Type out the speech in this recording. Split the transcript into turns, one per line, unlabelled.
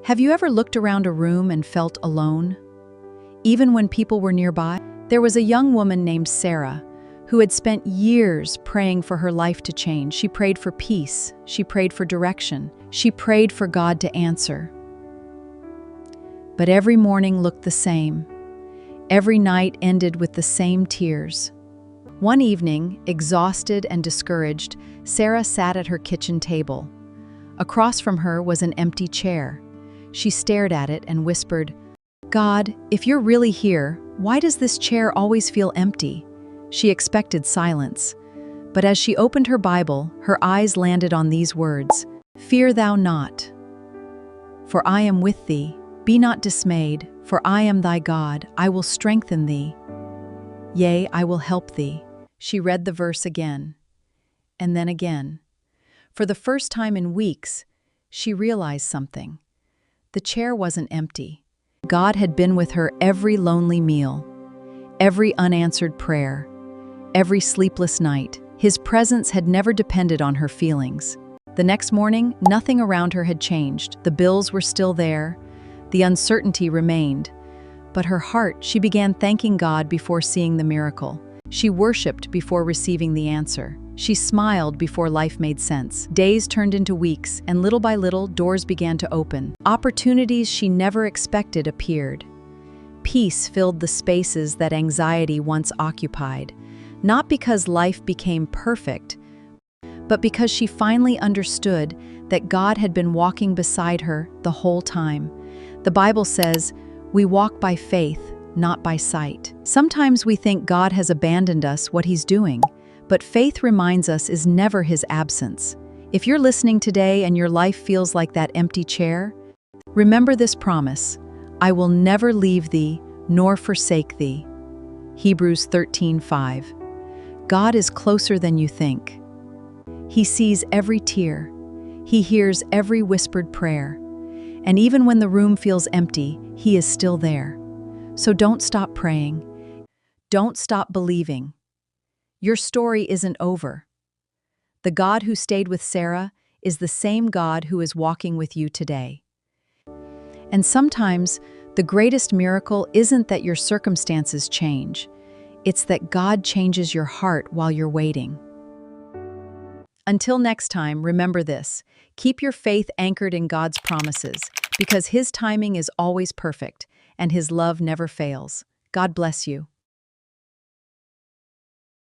Have you ever looked around a room and felt alone? Even when people were nearby? There was a young woman named Sarah who had spent years praying for her life to change. She prayed for peace. She prayed for direction. She prayed for God to answer. But every morning looked the same. Every night ended with the same tears. One evening, exhausted and discouraged, Sarah sat at her kitchen table. Across from her was an empty chair. She stared at it and whispered, "God, if you're really here, why does this chair always feel empty?" She expected silence. But as she opened her Bible, her eyes landed on these words, "Fear thou not, for I am with thee. Be not dismayed, for I am thy God. I will strengthen thee. Yea, I will help thee." She read the verse again, and then again. For the first time in weeks, she realized something. The chair wasn't empty. God had been with her every lonely meal, every unanswered prayer, every sleepless night. His presence had never depended on her feelings. The next morning, nothing around her had changed. The bills were still there. The uncertainty remained. But her heart, she began thanking God before seeing the miracle. She worshiped before receiving the answer. She smiled before life made sense. Days turned into weeks, and little by little, doors began to open. Opportunities she never expected appeared. Peace filled the spaces that anxiety once occupied, not because life became perfect, but because she finally understood that God had been walking beside her the whole time. The Bible says, "We walk by faith, not by sight." Sometimes we think God has abandoned us, what He's doing, but faith reminds us is never His absence. If you're listening today and your life feels like that empty chair, remember this promise: I will never leave thee nor forsake thee. Hebrews 13:5. God is closer than you think. He sees every tear. He hears every whispered prayer. And even when the room feels empty, He is still there. So don't stop praying. Don't stop believing. Your story isn't over. The God who stayed with Sarah is the same God who is walking with you today. And sometimes, the greatest miracle isn't that your circumstances change. It's that God changes your heart while you're waiting. Until next time, remember this: keep your faith anchored in God's promises, because His timing is always perfect, and His love never fails. God bless you.